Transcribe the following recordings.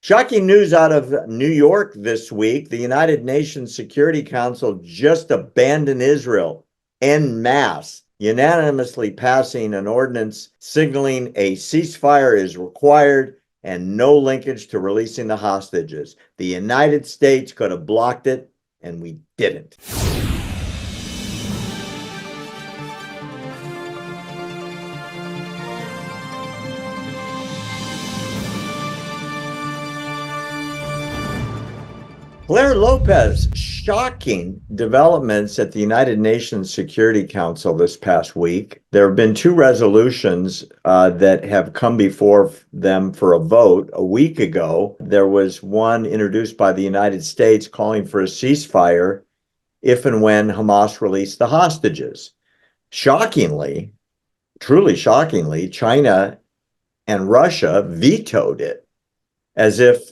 Shocking news out of New York this week. The United Nations Security Council just abandoned Israel en masse, unanimously passing an ordinance signaling a ceasefire is required and no linkage to releasing the hostages. The United States could have blocked it, and we didn't. Claire Lopez, shocking developments at the United Nations Security Council this past week. There have been two resolutions that have come before them for a vote. A week ago, there was one introduced by the United States calling for a ceasefire if and when Hamas released the hostages. Shockingly, truly shockingly, China and Russia vetoed it as if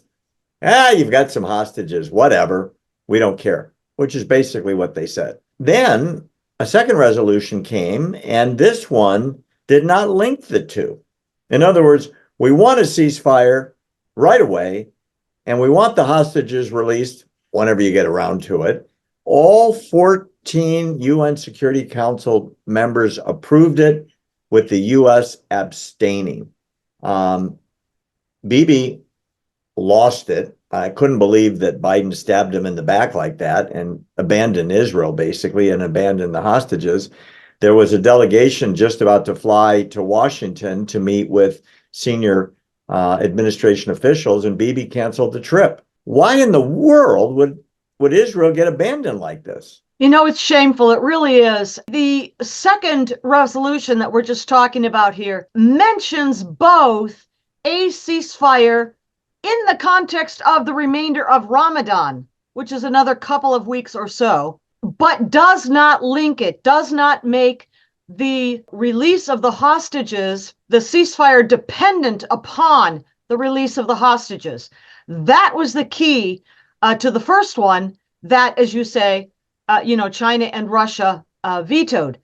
you've got some hostages, whatever, we don't care, which is basically what they said. Then a second resolution came, and this one did not link the two. In other words, we want a ceasefire right away, and we want the hostages released whenever you get around to it. All 14 UN Security Council members approved it, with the U.S. abstaining. Bibi lost it. I couldn't believe that Biden stabbed him in the back like that and abandoned Israel, basically, and abandoned the hostages. There was a delegation just about to fly to Washington to meet with senior administration officials, and Bibi canceled the trip. Why in the world would Israel get abandoned like this? You know, it's shameful. It really is. The second resolution that we're just talking about here mentions both a ceasefire in the context of the remainder of Ramadan, which is another couple of weeks or so, but does not link it, does not make the release of the hostages, the ceasefire, dependent upon the release of the hostages. That was the key to the first one that, as you say, China and Russia vetoed.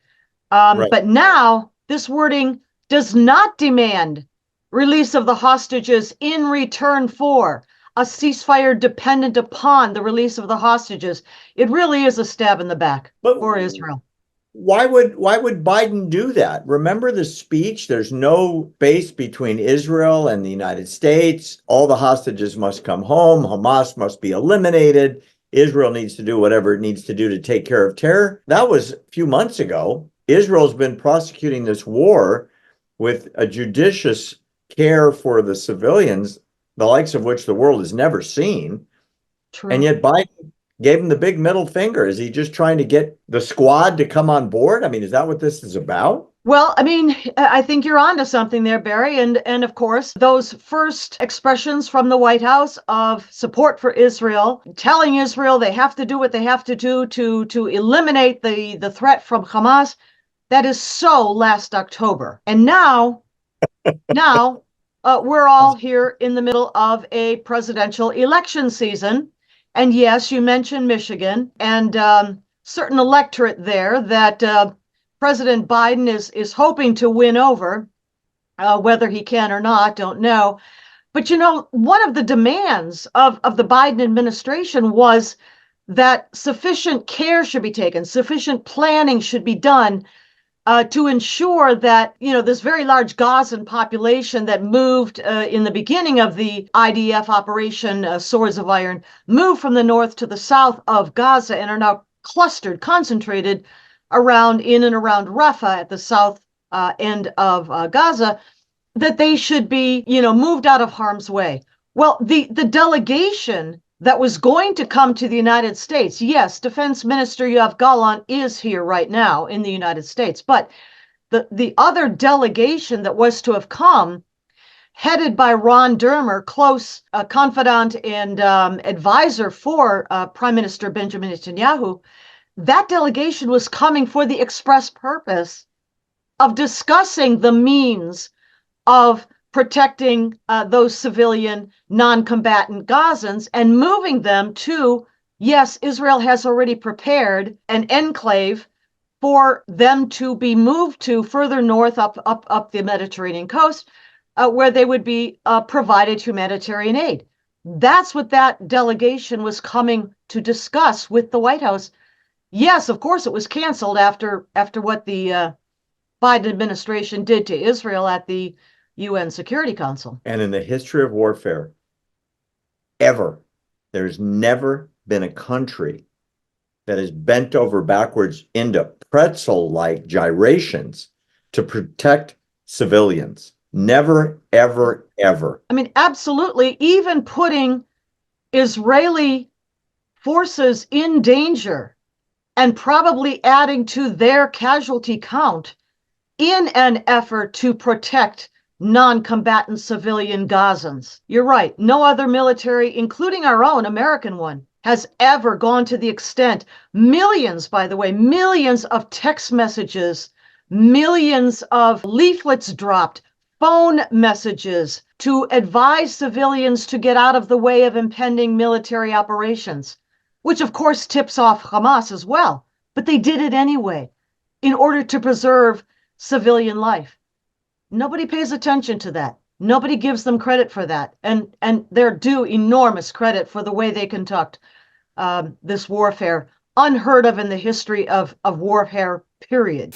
Right. But now this wording does not demand release of the hostages in return for a ceasefire dependent upon the release of the hostages. It really is a stab in the back for Israel. Why would Biden do that? Remember the speech? There's no space between Israel and the United States. All the hostages must come home. Hamas must be eliminated. Israel needs to do whatever it needs to do to take care of terror. That was a few months ago. Israel's been prosecuting this war with a judicious care for the civilians, the likes of which the world has never seen. True. And yet Biden gave him the big middle finger. Is he just trying to get the squad to come on board? I mean, is that what this is about? Well, I mean, I think you're onto something there, Barry. And of course, those first expressions from the White House of support for Israel, telling Israel they have to do what they have to do to eliminate the threat from Hamas, that is so last October. And now we're all here in the middle of a presidential election season. And yes, you mentioned Michigan and certain electorate there that President Biden is hoping to win over, whether he can or not, don't know. But, one of the demands of the Biden administration was that sufficient care should be taken, sufficient planning should be done to ensure that, this very large Gazan population that moved in the beginning of the IDF operation, Swords of Iron, moved from the north to the south of Gaza and are now clustered, concentrated in and around Rafah at the south end of Gaza, that they should be, moved out of harm's way. Well, the delegation that was going to come to the United States, yes, Defense Minister Yoav Gallant is here right now in the United States, but the other delegation that was to have come, headed by Ron Dermer, close confidant and advisor for Prime Minister Benjamin Netanyahu, that delegation was coming for the express purpose of discussing the means of protecting those civilian non-combatant Gazans and moving them to, yes, Israel has already prepared an enclave for them to be moved to further north up the Mediterranean coast, where they would be provided humanitarian aid. That's what that delegation was coming to discuss with the White House. Yes, of course, it was canceled after what the Biden administration did to Israel at the UN Security Council. And in the history of warfare, ever, there's never been a country that is bent over backwards into pretzel-like gyrations to protect civilians. Never, ever, ever. I mean, absolutely. Even putting Israeli forces in danger and probably adding to their casualty count in an effort to protect non-combatant civilian Gazans. You're right. No other military, including our own American one, has ever gone to the extent, millions, by the way, millions of text messages, millions of leaflets dropped, phone messages to advise civilians to get out of the way of impending military operations, which of course tips off Hamas as well. But they did it anyway in order to preserve civilian life. Nobody pays attention to that. Nobody gives them credit for that. And they're due enormous credit for the way they conduct this warfare, unheard of in the history of warfare, period.